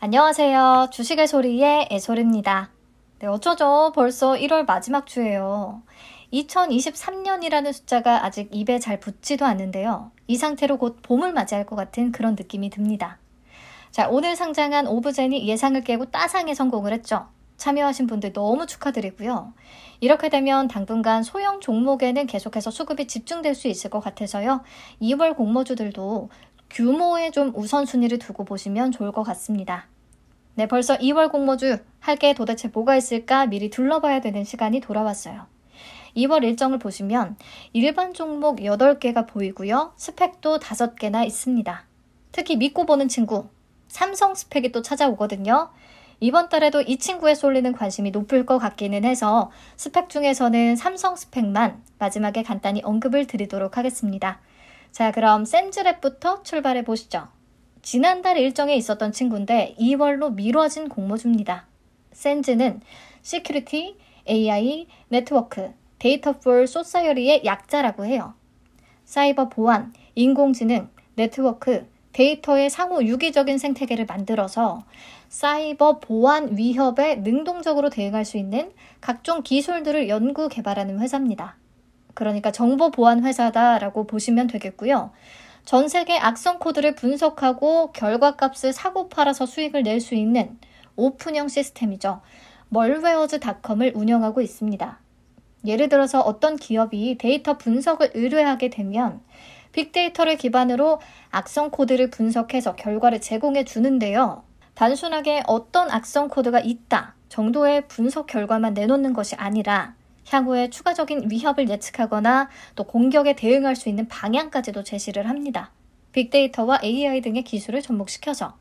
안녕하세요. 주식의 소리의 애솔입니다. 네, 어쩌죠? 벌써 1월 마지막 주예요. 2023년이라는 숫자가 아직 입에 잘 붙지도 않는데요. 이 상태로 곧 봄을 맞이할 것 같은 그런 느낌이 듭니다. 자, 오늘 상장한 오브젠이 예상을 깨고 따상에 성공을 했죠. 참여하신 분들 너무 축하드리고요. 이렇게 되면 당분간 소형 종목에는 계속해서 수급이 집중될 수 있을 것 같아서요. 2월 공모주들도 규모에 좀 우선순위를 두고 보시면 좋을 것 같습니다. 네, 벌써 2월 공모주 할 게 도대체 뭐가 있을까 미리 둘러봐야 되는 시간이 돌아왔어요. 2월 일정을 보시면 일반 종목 8개가 보이고요. 스펙도 5개나 있습니다. 특히 믿고 보는 친구, 삼성 스펙이 또 찾아오거든요. 이번 달에도 이 친구에 쏠리는 관심이 높을 것 같기는 해서 스펙 중에서는 삼성 스펙만 마지막에 간단히 언급을 드리도록 하겠습니다. 자, 그럼 센즈랩부터 출발해 보시죠. 지난달 일정에 있었던 친구인데 2월로 미뤄진 공모주입니다. 센즈는 시큐리티, AI, 네트워크, 데이터 for 소사이어리의 약자라고 해요. 사이버 보안, 인공지능, 네트워크, 데이터의 상호 유기적인 생태계를 만들어서 사이버 보안 위협에 능동적으로 대응할 수 있는 각종 기술들을 연구 개발하는 회사입니다. 그러니까 정보 보안 회사다라고 보시면 되겠고요. 전 세계 악성 코드를 분석하고 결과값을 사고 팔아서 수익을 낼 수 있는 오픈형 시스템이죠. 멀웨어즈닷컴을 운영하고 있습니다. 예를 들어서 어떤 기업이 데이터 분석을 의뢰하게 되면 빅데이터를 기반으로 악성 코드를 분석해서 결과를 제공해 주는데요. 단순하게 어떤 악성 코드가 있다 정도의 분석 결과만 내놓는 것이 아니라 향후에 추가적인 위협을 예측하거나 또 공격에 대응할 수 있는 방향까지도 제시를 합니다. 빅데이터와 AI 등의 기술을 접목시켜서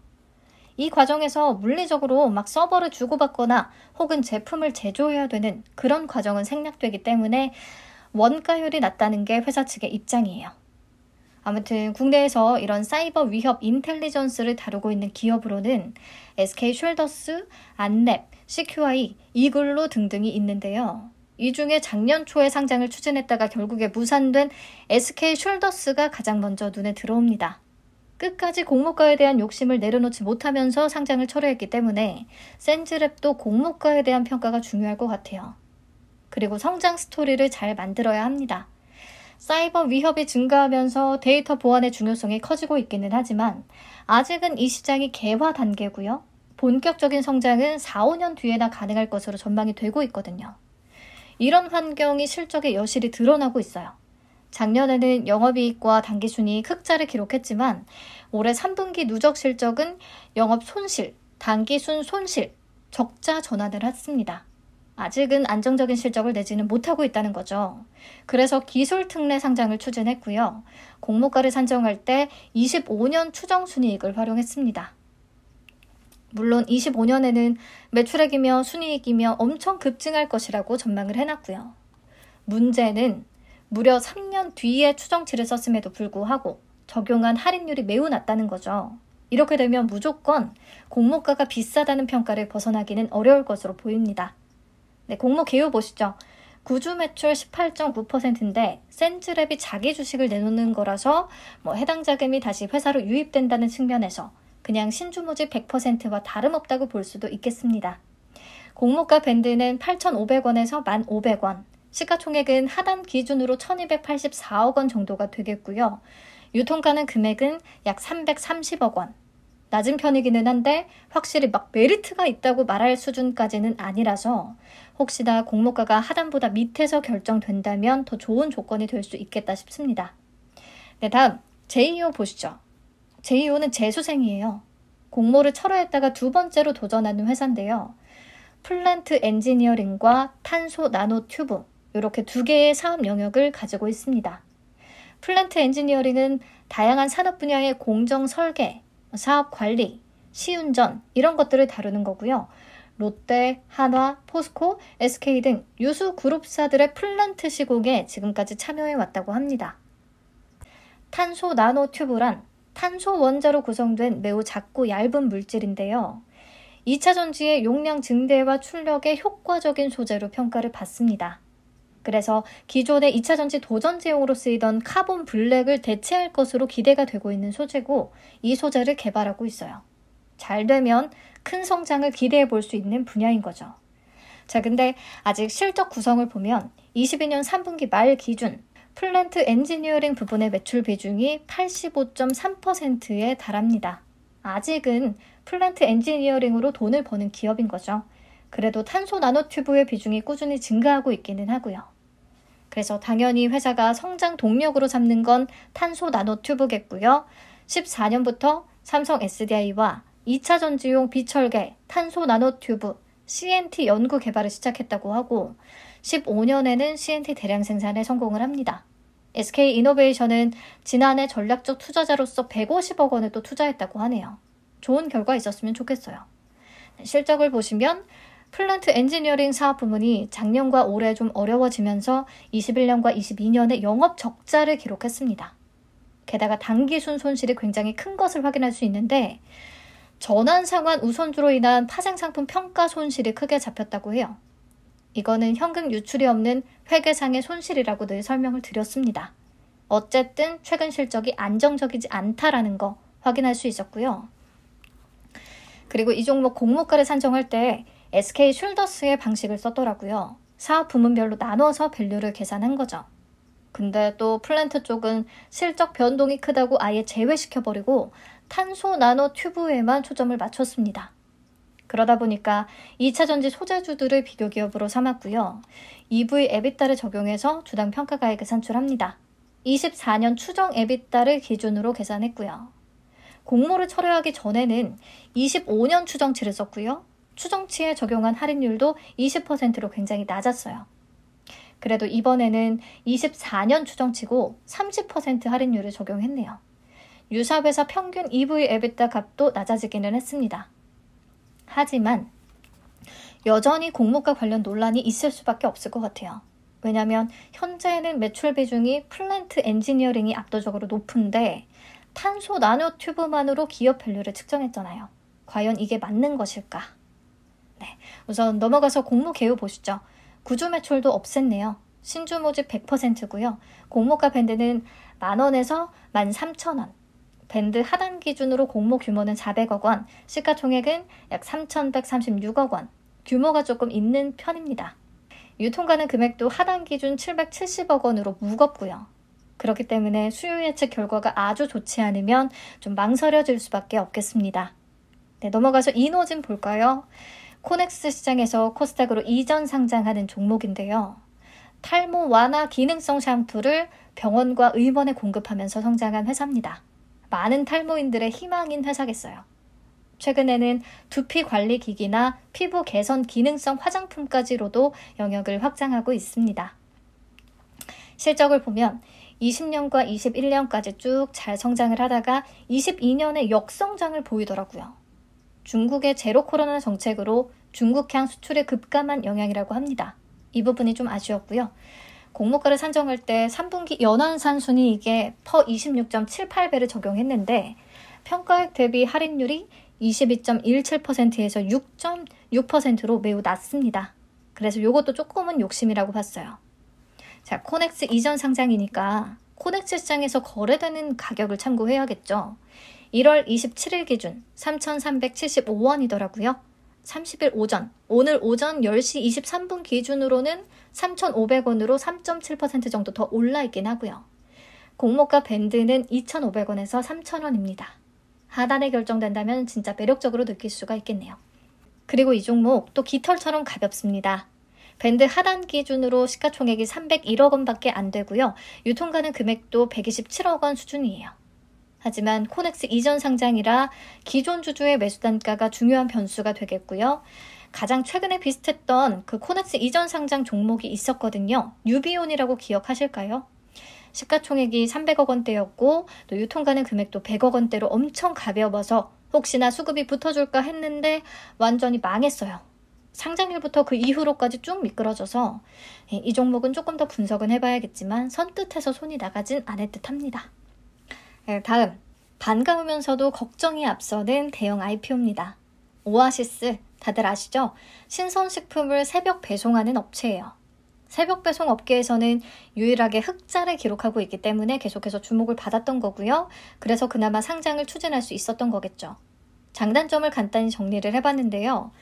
이 과정에서 물리적으로 막 서버를 주고받거나 혹은 제품을 제조해야 되는 그런 과정은 생략되기 때문에 원가율이 낮다는 게 회사 측의 입장이에요. 아무튼 국내에서 이런 사이버 위협 인텔리전스를 다루고 있는 기업으로는 SK숄더스, 안랩, CQI, 이글루 등등이 있는데요. 이 중에 작년 초에 상장을 추진했다가 결국에 무산된 SK숄더스가 가장 먼저 눈에 들어옵니다. 끝까지 공모가에 대한 욕심을 내려놓지 못하면서 상장을 철회했기 때문에 센즈랩도 공모가에 대한 평가가 중요할 것 같아요. 그리고 성장 스토리를 잘 만들어야 합니다. 사이버 위협이 증가하면서 데이터 보안의 중요성이 커지고 있기는 하지만 아직은 이 시장이 개화 단계고요. 본격적인 성장은 4, 5년 뒤에나 가능할 것으로 전망이 되고 있거든요. 이런 환경이 실적에 여실히 드러나고 있어요. 작년에는 영업이익과 당기순이익 흑자를 기록했지만 올해 3분기 누적 실적은 영업 손실, 당기순 손실, 적자 전환을 했습니다. 아직은 안정적인 실적을 내지는 못하고 있다는 거죠. 그래서 기술 특례 상장을 추진했고요. 공모가를 산정할 때 25년 추정 순이익을 활용했습니다. 물론 25년에는 매출액이며 순이익이며 엄청 급증할 것이라고 전망을 해놨고요. 문제는 무려 3년 뒤에 추정치를 썼음에도 불구하고 적용한 할인율이 매우 낮다는 거죠. 이렇게 되면 무조건 공모가가 비싸다는 평가를 벗어나기는 어려울 것으로 보입니다. 네, 공모 개요 보시죠. 구주 매출 18.9%인데 센즈랩이 자기 주식을 내놓는 거라서 해당 자금이 다시 회사로 유입된다는 측면에서 그냥 신주모집 100%와 다름없다고 볼 수도 있겠습니다. 공모가 밴드는 8,500원에서 1,500원, 시가총액은 하단 기준으로 1,284억 원 정도가 되겠고요. 유통가는 금액은 약 330억 원. 낮은 편이기는 한데 확실히 막 메리트가 있다고 말할 수준까지는 아니라서 혹시나 공모가가 하단보다 밑에서 결정된다면 더 좋은 조건이 될 수 있겠다 싶습니다. 네, 다음 제이오 보시죠. 제이오는 재수생이에요. 공모를 철회했다가 두 번째로 도전하는 회사인데요. 플랜트 엔지니어링과 탄소 나노 튜브 이렇게 두 개의 사업 영역을 가지고 있습니다. 플랜트 엔지니어링은 다양한 산업 분야의 공정 설계, 사업 관리, 시운전 이런 것들을 다루는 거고요. 롯데, 한화, 포스코, SK 등 유수 그룹사들의 플랜트 시공에 지금까지 참여해 왔다고 합니다. 탄소 나노 튜브란 탄소 원자로 구성된 매우 작고 얇은 물질인데요. 2차 전지의 용량 증대와 출력에 효과적인 소재로 평가를 받습니다. 그래서 기존의 2차 전지 도전지용으로 쓰이던 카본 블랙을 대체할 것으로 기대가 되고 있는 소재고 이 소재를 개발하고 있어요. 잘 되면 큰 성장을 기대해 볼 수 있는 분야인 거죠. 자, 근데 아직 실적 구성을 보면 22년 3분기 말 기준 플랜트 엔지니어링 부분의 매출 비중이 85.3%에 달합니다. 아직은 플랜트 엔지니어링으로 돈을 버는 기업인 거죠. 그래도 탄소 나노튜브의 비중이 꾸준히 증가하고 있기는 하고요. 그래서 당연히 회사가 성장 동력으로 잡는 건 탄소 나노튜브겠고요. 14년부터 삼성 SDI와 2차 전지용 비철개 탄소 나노튜브 CNT 연구 개발을 시작했다고 하고 15년에는 CNT 대량 생산에 성공을 합니다. SK이노베이션은 지난해 전략적 투자자로서 150억 원을 또 투자했다고 하네요. 좋은 결과 있었으면 좋겠어요. 실적을 보시면 플랜트 엔지니어링 사업 부문이 작년과 올해 좀 어려워지면서 21년과 22년에 영업 적자를 기록했습니다. 게다가 당기순 손실이 굉장히 큰 것을 확인할 수 있는데 전환 상환 우선주로 인한 파생상품 평가 손실이 크게 잡혔다고 해요. 이거는 현금 유출이 없는 회계상의 손실이라고 늘 설명을 드렸습니다. 어쨌든 최근 실적이 안정적이지 않다라는 거 확인할 수 있었고요. 그리고 이 종목 공모가를 산정할 때 SK 슐더스의 방식을 썼더라고요. 사업 부문별로 나눠서 밸류를 계산한 거죠. 근데 또 플랜트 쪽은 실적 변동이 크다고 아예 제외시켜버리고 탄소 나노 튜브에만 초점을 맞췄습니다. 그러다 보니까 2차 전지 소재주들을 비교 기업으로 삼았고요. EV 에비타를 적용해서 주당 평가가액을 산출합니다. 24년 추정 에비타를 기준으로 계산했고요. 공모를 철회하기 전에는 25년 추정치를 썼고요. 추정치에 적용한 할인율도 20%로 굉장히 낮았어요. 그래도 이번에는 24년 추정치고 30% 할인율을 적용했네요. 유사회사 평균 EV 에비타 값도 낮아지기는 했습니다. 하지만 여전히 공모가 관련 논란이 있을 수밖에 없을 것 같아요. 왜냐하면 현재는 매출 비중이 플랜트 엔지니어링이 압도적으로 높은데 탄소 나노 튜브만으로 기업 밸류를 측정했잖아요. 과연 이게 맞는 것일까? 네, 우선 넘어가서 공모 개요 보시죠. 구주 매출도 없앴네요. 신주 모집 100%고요. 공모가 밴드는 만원에서 13,000원. 밴드 하단 기준으로 공모 규모는 400억 원, 시가총액은 약 3,136억 원. 규모가 조금 있는 편입니다. 유통가능 금액도 하단 기준 770억 원으로 무겁고요. 그렇기 때문에 수요 예측 결과가 아주 좋지 않으면 좀 망설여질 수밖에 없겠습니다. 네, 넘어가서 이노진 볼까요? 코넥스 시장에서 코스닥으로 이전 상장하는 종목인데요. 탈모 완화 기능성 샴푸를 병원과 의원에 공급하면서 성장한 회사입니다. 많은 탈모인들의 희망인 회사겠어요. 최근에는 두피 관리 기기나 피부 개선 기능성 화장품까지로도 영역을 확장하고 있습니다. 실적을 보면 20년과 21년까지 쭉 잘 성장을 하다가 22년에 역성장을 보이더라고요. 중국의 제로 코로나 정책으로 중국향 수출에 급감한 영향이라고 합니다. 이 부분이 좀 아쉬웠고요. 공모가를 산정할 때 3분기 연환산 순이익에 퍼 26.78배를 적용했는데 평가액 대비 할인율이 22.17%에서 6.6%로 매우 낮습니다. 그래서 이것도 조금은 욕심이라고 봤어요. 자, 코넥스 이전 상장이니까 코넥스 시장에서 거래되는 가격을 참고해야겠죠. 1월 27일 기준 3,375원이더라고요. 30일 오전, 오늘 오전 10시 23분 기준으로는 3,500원으로 3.7% 정도 더 올라있긴 하고요. 공모가 밴드는 2,500원에서 3,000원입니다. 하단에 결정된다면 진짜 매력적으로 느낄 수가 있겠네요. 그리고 이 종목 또 깃털처럼 가볍습니다. 밴드 하단 기준으로 시가총액이 301억 원밖에 안 되고요. 유통가능 금액도 127억 원 수준이에요. 하지만 코넥스 이전 상장이라 기존 주주의 매수 단가가 중요한 변수가 되겠고요. 가장 최근에 비슷했던 그 코넥스 이전 상장 종목이 있었거든요. 뉴비온이라고 기억하실까요? 시가총액이 300억 원대였고 또 유통가능 금액도 100억 원대로 엄청 가벼워서 혹시나 수급이 붙어줄까 했는데 완전히 망했어요. 상장일부터 그 이후로까지 쭉 미끄러져서 이 종목은 조금 더 분석은 해봐야겠지만 선뜻해서 손이 나가진 않을 듯 합니다. 다음, 반가우면서도 걱정이 앞서는 대형 IPO입니다. 오아시스, 다들 아시죠? 신선식품을 새벽 배송하는 업체예요. 새벽 배송 업계에서는 유일하게 흑자를 기록하고 있기 때문에 계속해서 주목을 받았던 거고요. 그래서 그나마 상장을 추진할 수 있었던 거겠죠. 장단점을 간단히 정리를 해봤는데요.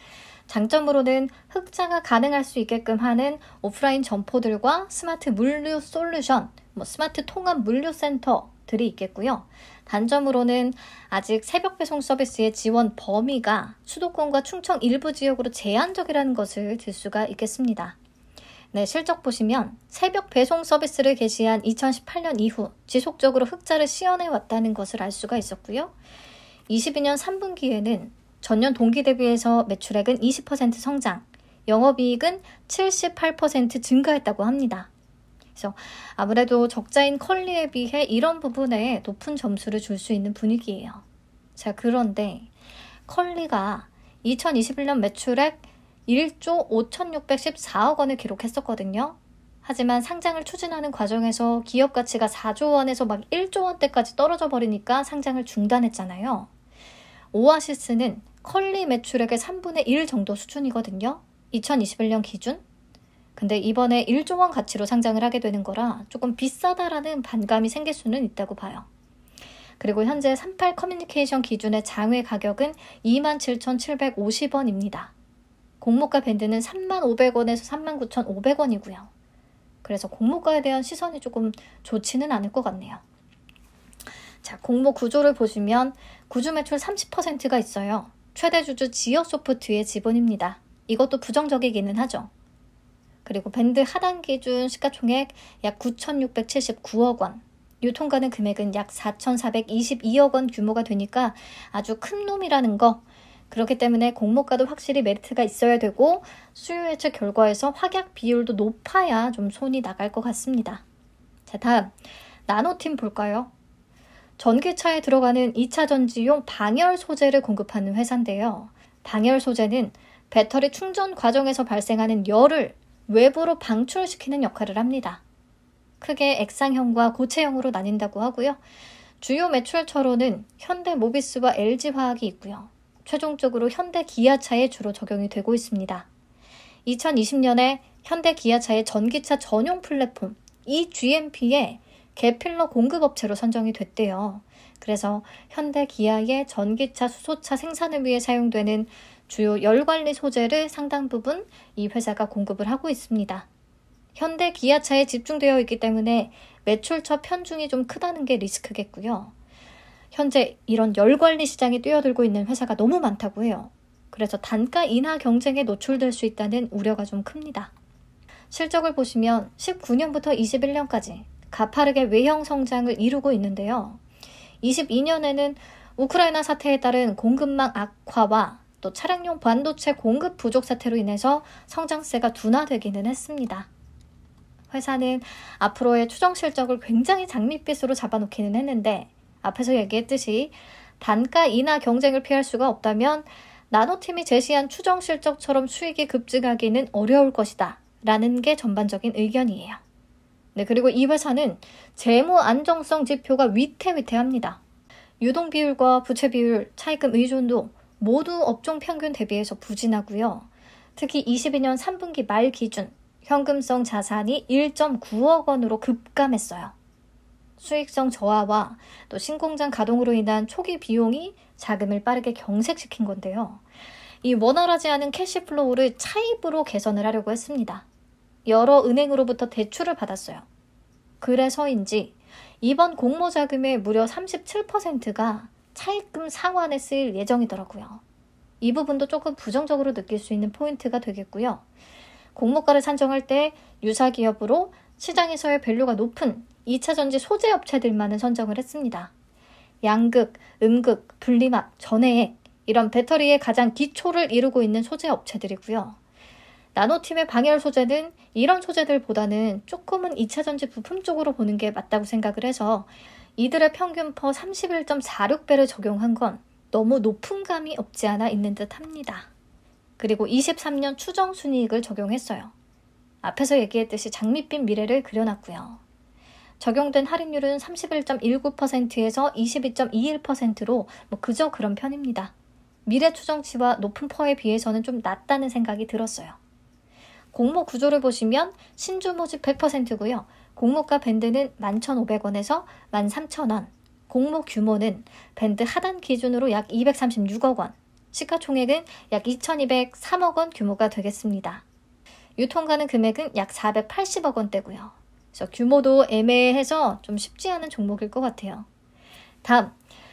장점으로는 흑자가 가능할 수 있게끔 하는 오프라인 점포들과 스마트 물류 솔루션, 스마트 통합 물류센터들이 있겠고요. 단점으로는 아직 새벽 배송 서비스의 지원 범위가 수도권과 충청 일부 지역으로 제한적이라는 것을 들 수가 있겠습니다. 네, 실적 보시면 새벽 배송 서비스를 개시한 2018년 이후 지속적으로 흑자를 시현해 왔다는 것을 알 수가 있었고요. 22년 3분기에는 전년 동기 대비해서 매출액은 20% 성장, 영업이익은 78% 증가했다고 합니다. 그래서 아무래도 적자인 컬리에 비해 이런 부분에 높은 점수를 줄 수 있는 분위기예요. 자, 그런데 컬리가 2021년 매출액 1조 5,614억 원을 기록했었거든요. 하지만 상장을 추진하는 과정에서 기업 가치가 4조 원에서 막 1조 원대까지 떨어져 버리니까 상장을 중단했잖아요. 오아시스는 컬리 매출액의 3분의 1 정도 수준이거든요. 2021년 기준. 근데 이번에 1조 원 가치로 상장을 하게 되는 거라 조금 비싸다라는 반감이 생길 수는 있다고 봐요. 그리고 현재 38 커뮤니케이션 기준의 장외 가격은 27,750원입니다. 공모가 밴드는 35,500원에서 39,500원이고요. 그래서 공모가에 대한 시선이 조금 좋지는 않을 것 같네요. 자, 공모 구조를 보시면 구주 매출 30%가 있어요. 최대 주주 지어소프트의 지분입니다. 이것도 부정적이기는 하죠. 그리고 밴드 하단 기준 시가총액 약 9,679억 원, 유통가능 금액은 약 4,422억 원 규모가 되니까 아주 큰 놈이라는 거. 그렇기 때문에 공모가도 확실히 메리트가 있어야 되고 수요 예측 결과에서 확약 비율도 높아야 좀 손이 나갈 것 같습니다. 자, 다음 나노팀 볼까요? 전기차에 들어가는 2차 전지용 방열 소재를 공급하는 회사인데요. 방열 소재는 배터리 충전 과정에서 발생하는 열을 외부로 방출시키는 역할을 합니다. 크게 액상형과 고체형으로 나뉜다고 하고요. 주요 매출처로는 현대모비스와 LG화학이 있고요. 최종적으로 현대기아차에 주로 적용이 되고 있습니다. 2020년에 현대기아차의 전기차 전용 플랫폼 eGMP에 개필러 공급업체로 선정이 됐대요. 그래서 현대기아의 전기차 수소차 생산을 위해 사용되는 주요 열관리 소재를 상당 부분 이 회사가 공급을 하고 있습니다. 현대기아차에 집중되어 있기 때문에 매출처 편중이 좀 크다는 게 리스크겠고요. 현재 이런 열관리 시장에 뛰어들고 있는 회사가 너무 많다고 해요. 그래서 단가 인하 경쟁에 노출될 수 있다는 우려가 좀 큽니다. 실적을 보시면 19년부터 21년까지 가파르게 외형 성장을 이루고 있는데요. 22년에는 우크라이나 사태에 따른 공급망 악화와 또 차량용 반도체 공급 부족 사태로 인해서 성장세가 둔화되기는 했습니다. 회사는 앞으로의 추정 실적을 굉장히 장밋빛으로 잡아놓기는 했는데 앞에서 얘기했듯이 단가 인하 경쟁을 피할 수가 없다면 나노팀이 제시한 추정 실적처럼 수익이 급증하기는 어려울 것이다 라는 게 전반적인 의견이에요. 네, 그리고 이 회사는 재무 안정성 지표가 위태위태합니다. 유동 비율과 부채 비율, 차입금 의존도 모두 업종 평균 대비해서 부진하고요. 특히 22년 3분기 말 기준 현금성 자산이 1.9억 원으로 급감했어요. 수익성 저하와 또 신공장 가동으로 인한 초기 비용이 자금을 빠르게 경색시킨 건데요. 이 원활하지 않은 캐시플로우를 차입으로 개선을 하려고 했습니다. 여러 은행으로부터 대출을 받았어요. 그래서인지 이번 공모자금의 무려 37%가 차입금 상환에 쓰일 예정이더라고요. 이 부분도 조금 부정적으로 느낄 수 있는 포인트가 되겠고요. 공모가를 산정할 때 유사 기업으로 시장에서의 밸류가 높은 2차 전지 소재 업체들만을 선정을 했습니다. 양극, 음극, 분리막, 전해액 이런 배터리의 가장 기초를 이루고 있는 소재 업체들이고요. 나노팀의 방열 소재는 이런 소재들보다는 조금은 2차 전지 부품 쪽으로 보는 게 맞다고 생각을 해서 이들의 평균 퍼 31.46배를 적용한 건 너무 높은 감이 없지 않아 있는 듯 합니다. 그리고 23년 추정 순이익을 적용했어요. 앞에서 얘기했듯이 장밋빛 미래를 그려놨고요. 적용된 할인율은 31.19%에서 22.21%로 그저 그런 편입니다. 미래 추정치와 높은 퍼에 비해서는 좀 낮다는 생각이 들었어요. 공모 구조를 보시면 신주 모집 100%고요. 공모가 밴드는 11,500원에서 13,000원, 공모 규모는 밴드 하단 기준으로 약 236억 원, 시가총액은 약 2203억 원 규모가 되겠습니다. 유통가능 금액은 약 480억 원대고요. 그래서 규모도 애매해서 좀 쉽지 않은 종목일 것 같아요. 다음,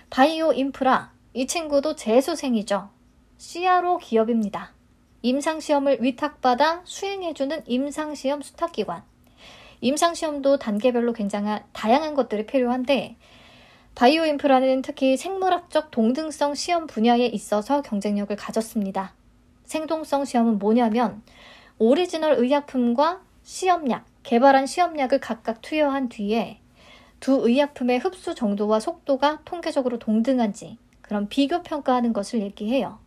바이오 인프라. 이 친구도 재수생이죠. CRO 기업입니다. 임상시험을 위탁받아 수행해주는 임상시험 수탁기관. 임상시험도 단계별로 굉장히 다양한 것들이 필요한데 바이오 인프라는 특히 생물학적 동등성 시험 분야에 있어서 경쟁력을 가졌습니다. 생동성 시험은 뭐냐면 오리지널 의약품과 시험약, 개발한 시험약을 각각 투여한 뒤에 두 의약품의 흡수 정도와 속도가 통계적으로 동등한지 그런 비교 평가하는 것을 얘기해요.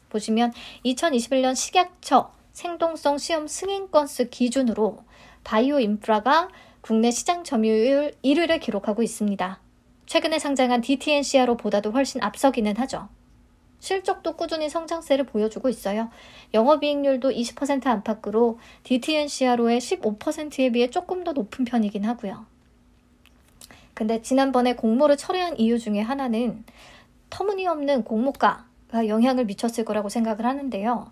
보시면 2021년 식약처 생동성 시험 승인 건수 기준으로 바이오 인프라가 국내 시장 점유율 1위를 기록하고 있습니다. 최근에 상장한 DTNCR보다도 훨씬 앞서기는 하죠. 실적도 꾸준히 성장세를 보여주고 있어요. 영업이익률도 20% 안팎으로 DTNCR의 15%에 비해 조금 더 높은 편이긴 하고요. 근데 지난번에 공모를 철회한 이유 중에 하나는 터무니없는 공모가가 영향을 미쳤을 거라고 생각을 하는데요.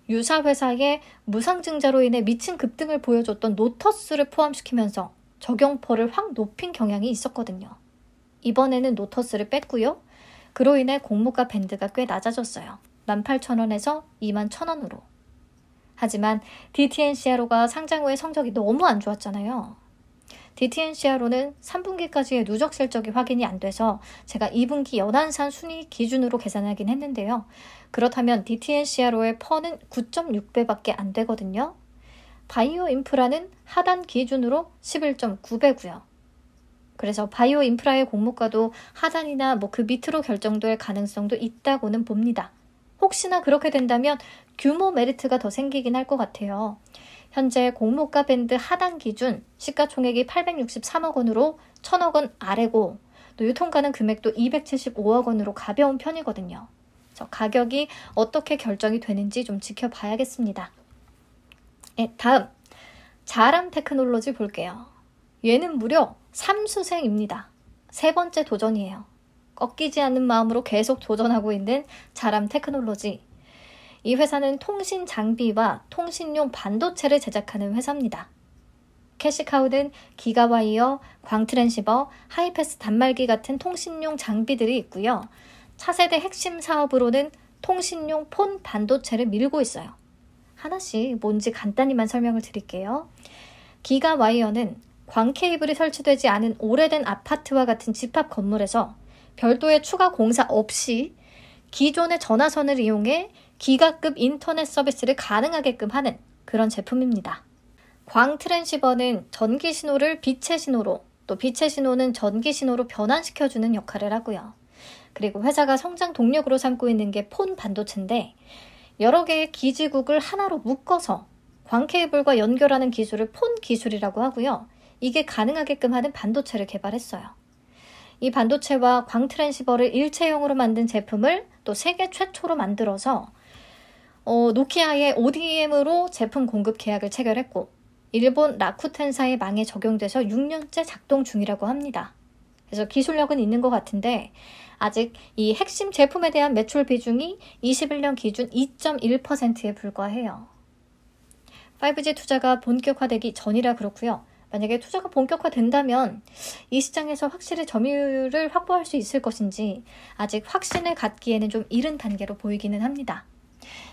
유사 회사의 무상증자로 인해 미친 급등을 보여줬던 노터스를 포함시키면서 적용폭을 확 높인 경향이 있었거든요. 이번에는 노터스를 뺐고요. 그로 인해 공모가 밴드가 꽤 낮아졌어요. 18,000원에서 21,000원으로. 하지만 DTNCR가 상장 후에 성적이 너무 안 좋았잖아요. DTNCR는 3분기까지의 누적 실적이 확인이 안 돼서 제가 2분기 연한산 순위 기준으로 계산하긴 했는데요. 그렇다면 DTNCR의 퍼는 9.6배밖에 안 되거든요. 바이오 인프라는 하단 기준으로 11.9배고요. 그래서 바이오 인프라의 공모가도 하단이나 그 밑으로 결정될 가능성도 있다고는 봅니다. 혹시나 그렇게 된다면 규모 메리트가 더 생기긴 할 것 같아요. 현재 공모가 밴드 하단 기준 시가총액이 863억 원으로 1000억 원 아래고 또 유통가능 금액도 275억 원으로 가벼운 편이거든요. 그래서 가격이 어떻게 결정이 되는지 좀 지켜봐야겠습니다. 네, 다음 자람 테크놀로지 볼게요. 얘는 무려 3수생입니다. 세 번째 도전이에요. 꺾이지 않는 마음으로 계속 도전하고 있는 자람 테크놀로지. 이 회사는 통신 장비와 통신용 반도체를 제작하는 회사입니다. 캐시카우는 기가와이어, 광트랜시버, 하이패스 단말기 같은 통신용 장비들이 있고요. 차세대 핵심 사업으로는 통신용 폰 반도체를 밀고 있어요. 하나씩 뭔지 간단히만 설명을 드릴게요. 기가와이어는 광케이블이 설치되지 않은 오래된 아파트와 같은 집합 건물에서 별도의 추가 공사 없이 기존의 전화선을 이용해 기가급 인터넷 서비스를 가능하게끔 하는 그런 제품입니다. 광트랜시버는 전기 신호를 빛의 신호로, 또 빛의 신호는 전기 신호로 변환시켜주는 역할을 하고요. 그리고 회사가 성장 동력으로 삼고 있는 게 폰 반도체인데 여러 개의 기지국을 하나로 묶어서 광케이블과 연결하는 기술을 폰 기술이라고 하고요. 이게 가능하게끔 하는 반도체를 개발했어요. 이 반도체와 광트랜시버를 일체형으로 만든 제품을 또 세계 최초로 만들어서 노키아의 ODM으로 제품 공급 계약을 체결했고 일본 라쿠텐사의 망에 적용돼서 6년째 작동 중이라고 합니다. 그래서 기술력은 있는 것 같은데 아직 이 핵심 제품에 대한 매출 비중이 21년 기준 2.1%에 불과해요. 5G 투자가 본격화되기 전이라 그렇고요. 만약에 투자가 본격화된다면 이 시장에서 확실히 점유율을 확보할 수 있을 것인지 아직 확신을 갖기에는 좀 이른 단계로 보이기는 합니다.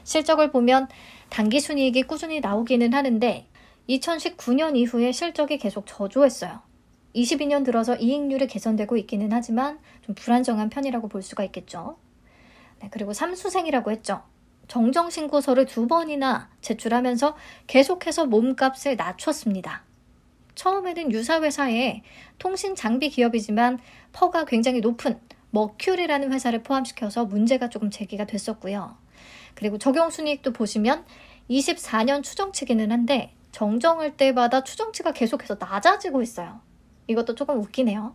실적을 보면 당기순이익이 꾸준히 나오기는 하는데 2019년 이후에 실적이 계속 저조했어요. 22년 들어서 이익률이 개선되고 있기는 하지만 좀 불안정한 편이라고 볼 수가 있겠죠. 네, 그리고 삼수생이라고 했죠. 정정신고서를 2번이나 제출하면서 계속해서 몸값을 낮췄습니다. 처음에는 유사 회사에 통신 장비 기업이지만 퍼가 굉장히 높은 머큐리라는 회사를 포함시켜서 문제가 조금 제기가 됐었고요. 그리고 적용순이익도 보시면 24년 추정치기는 한데 정정할 때마다 추정치가 계속해서 낮아지고 있어요. 이것도 조금 웃기네요.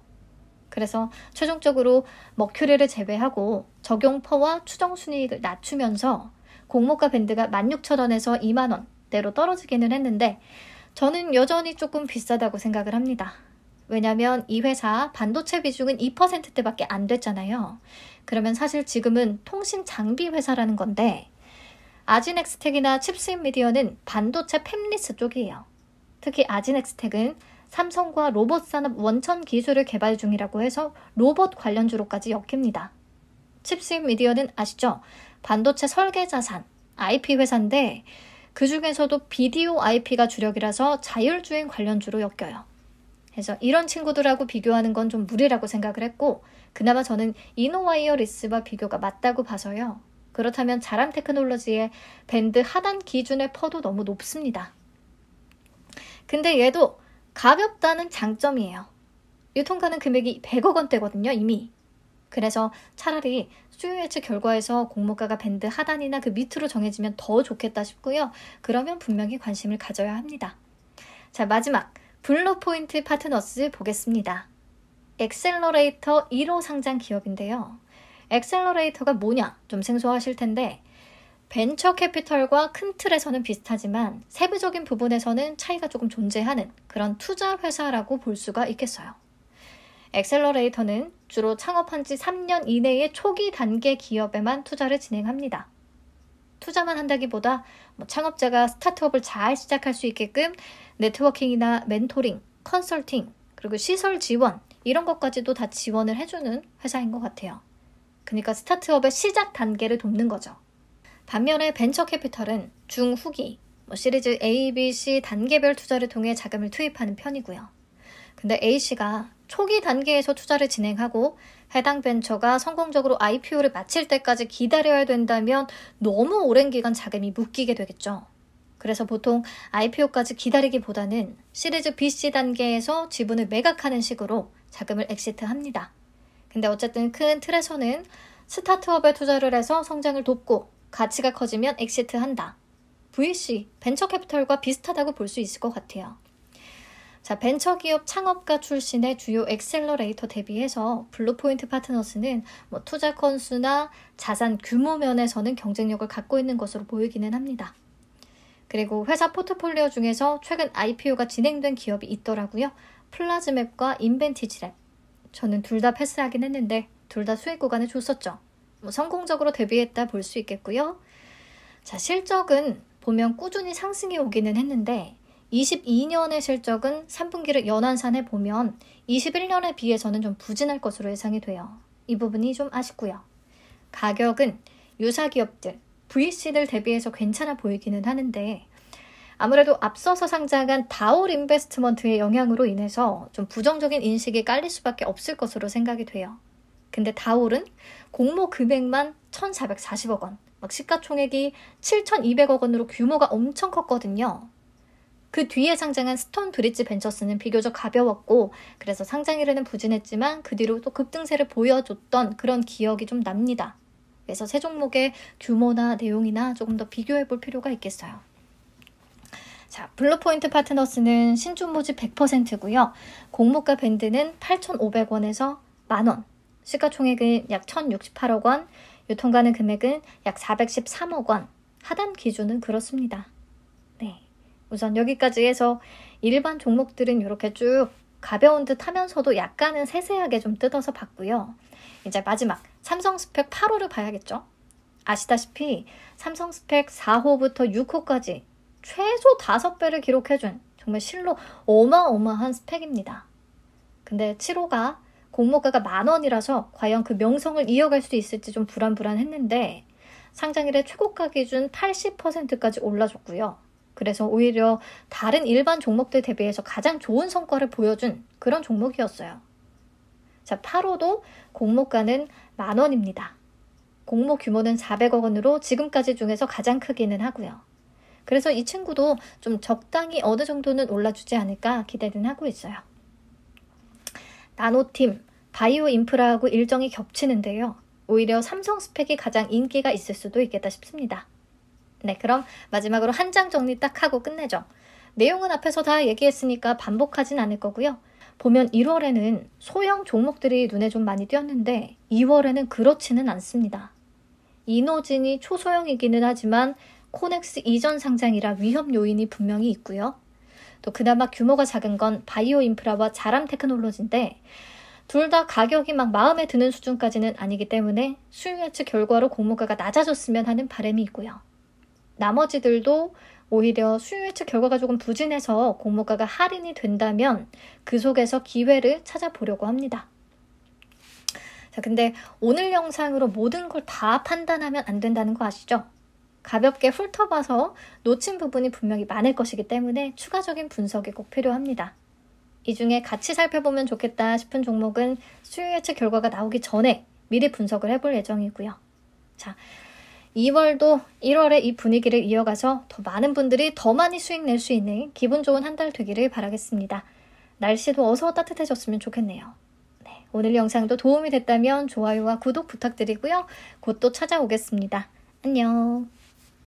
그래서 최종적으로 머큐리를 제외하고 적용퍼와 추정순이익을 낮추면서 공모가 밴드가 16,000원에서 20,000원대로 떨어지기는 했는데 저는 여전히 조금 비싸다고 생각을 합니다. 왜냐면 이 회사 반도체 비중은 2%대밖에 안 됐잖아요. 그러면 사실 지금은 통신 장비 회사라는 건데 아진엑스텍이나 칩스인미디어는 반도체 팹리스 쪽이에요. 특히 아진엑스텍은 삼성과 로봇 산업 원천 기술을 개발 중이라고 해서 로봇 관련주로까지 엮입니다. 칩스인미디어는 아시죠? 반도체 설계 자산, IP 회사인데 그 중에서도 비디오 IP가 주력이라서 자율주행 관련주로 엮여요. 그래서 이런 친구들하고 비교하는 건 좀 무리라고 생각을 했고 그나마 저는 이노와이어리스와 비교가 맞다고 봐서요. 그렇다면 자람 테크놀로지의 밴드 하단 기준의 퍼도 너무 높습니다. 근데 얘도 가볍다는 장점이에요. 유통가능 금액이 100억 원대거든요, 이미. 그래서 차라리 수요 예측 결과에서 공모가가 밴드 하단이나 그 밑으로 정해지면 더 좋겠다 싶고요. 그러면 분명히 관심을 가져야 합니다. 자, 마지막 블루포인트 파트너스 보겠습니다. 엑셀러레이터 1호 상장 기업인데요. 엑셀러레이터가 뭐냐? 좀 생소하실 텐데 벤처 캐피털과 큰 틀에서는 비슷하지만 세부적인 부분에서는 차이가 조금 존재하는 그런 투자 회사라고 볼 수가 있겠어요. 엑셀러레이터는 주로 창업한 지 3년 이내의 초기 단계 기업에만 투자를 진행합니다. 투자만 한다기보다 창업자가 스타트업을 잘 시작할 수 있게끔 네트워킹이나 멘토링, 컨설팅, 그리고 시설 지원 이런 것까지도 다 지원을 해주는 회사인 것 같아요. 그러니까 스타트업의 시작 단계를 돕는 거죠. 반면에 벤처 캐피털은 중후기, 시리즈 A, B, C 단계별 투자를 통해 자금을 투입하는 편이고요. 근데 A씨가 초기 단계에서 투자를 진행하고 해당 벤처가 성공적으로 IPO를 마칠 때까지 기다려야 된다면 너무 오랜 기간 자금이 묶이게 되겠죠. 그래서 보통 IPO까지 기다리기보다는 시리즈 BC 단계에서 지분을 매각하는 식으로 자금을 엑시트합니다. 근데 어쨌든 큰 틀에서는 스타트업에 투자를 해서 성장을 돕고 가치가 커지면 엑시트한다. VC, 벤처캐피털과 비슷하다고 볼 수 있을 것 같아요. 자, 벤처기업 창업가 출신의 주요 엑셀러레이터 대비해서 블루포인트 파트너스는 투자 건수나 자산 규모 면에서는 경쟁력을 갖고 있는 것으로 보이기는 합니다. 그리고 회사 포트폴리오 중에서 최근 IPO가 진행된 기업이 있더라고요. 플라즈맵과 인벤티지랩. 저는 둘 다 패스하긴 했는데 둘 다 수익 구간을 줬었죠. 성공적으로 데뷔했다 볼 수 있겠고요. 자, 실적은 보면 꾸준히 상승해 오기는 했는데 22년의 실적은 3분기를 연환산해 보면 21년에 비해서는 좀 부진할 것으로 예상이 돼요. 이 부분이 좀 아쉽고요. 가격은 유사 기업들, VC들 대비해서 괜찮아 보이기는 하는데 아무래도 앞서서 상장한 다올 인베스트먼트의 영향으로 인해서 좀 부정적인 인식이 깔릴 수밖에 없을 것으로 생각이 돼요. 근데 다올은 공모 금액만 1,440억 원, 시가총액이 7,200억 원으로 규모가 엄청 컸거든요. 그 뒤에 상장한 스톤 브릿지 벤처스는 비교적 가벼웠고 그래서 상장일에는 부진했지만 그 뒤로 또 급등세를 보여줬던 그런 기억이 좀 납니다. 그래서 세 종목의 규모나 내용이나 조금 더 비교해 볼 필요가 있겠어요. 자, 블루포인트 파트너스는 신주 모집 100%고요. 공모가 밴드는 8,500원에서 만원, 시가총액은 약 1,068억 원, 유통가능 금액은 약 413억 원, 하단 기준은 그렇습니다. 네, 우선 여기까지 해서 일반 종목들은 이렇게 쭉 가벼운 듯 하면서도 약간은 세세하게 좀 뜯어서 봤고요. 이제 마지막 삼성 스펙 8호를 봐야겠죠. 아시다시피 삼성 스펙 4호부터 6호까지 최소 5배를 기록해준 정말 실로 어마어마한 스펙입니다. 근데 7호가 공모가가 만원이라서 과연 그 명성을 이어갈 수 있을지 좀 불안했는데 상장일에 최고가 기준 80%까지 올라줬고요. 그래서 오히려 다른 일반 종목들 대비해서 가장 좋은 성과를 보여준 그런 종목이었어요. 자, 8호도 공모가는 만원입니다. 공모 규모는 400억 원으로 지금까지 중에서 가장 크기는 하고요. 그래서 이 친구도 좀 적당히 어느 정도는 올라주지 않을까 기대는 하고 있어요. 나노팀, 바이오 인프라하고 일정이 겹치는데요. 오히려 삼성 스펙이 가장 인기가 있을 수도 있겠다 싶습니다. 네, 그럼 마지막으로 한 장 정리 딱 하고 끝내죠. 내용은 앞에서 다 얘기했으니까 반복하진 않을 거고요. 보면 1월에는 소형 종목들이 눈에 좀 많이 띄었는데 2월에는 그렇지는 않습니다. 이노진이 초소형이기는 하지만 코넥스 이전 상장이라 위험 요인이 분명히 있고요. 또 그나마 규모가 작은 건 바이오 인프라와 자람 테크놀로지인데 둘 다 가격이 막 마음에 드는 수준까지는 아니기 때문에 수요 예측 결과로 공모가가 낮아졌으면 하는 바람이 있고요. 나머지들도 오히려 수요 예측 결과가 조금 부진해서 공모가가 할인이 된다면 그 속에서 기회를 찾아보려고 합니다. 자, 근데 오늘 영상으로 모든 걸 다 판단하면 안 된다는 거 아시죠? 가볍게 훑어봐서 놓친 부분이 분명히 많을 것이기 때문에 추가적인 분석이 꼭 필요합니다. 이 중에 같이 살펴보면 좋겠다 싶은 종목은 수요 예측 결과가 나오기 전에 미리 분석을 해볼 예정이고요. 자, 2월도 1월에 이 분위기를 이어가서 더 많은 분들이 더 많이 수익 낼 수 있는 기분 좋은 한 달 되기를 바라겠습니다. 날씨도 어서 따뜻해졌으면 좋겠네요. 네, 오늘 영상도 도움이 됐다면 좋아요와 구독 부탁드리고요. 곧 또 찾아오겠습니다. 안녕.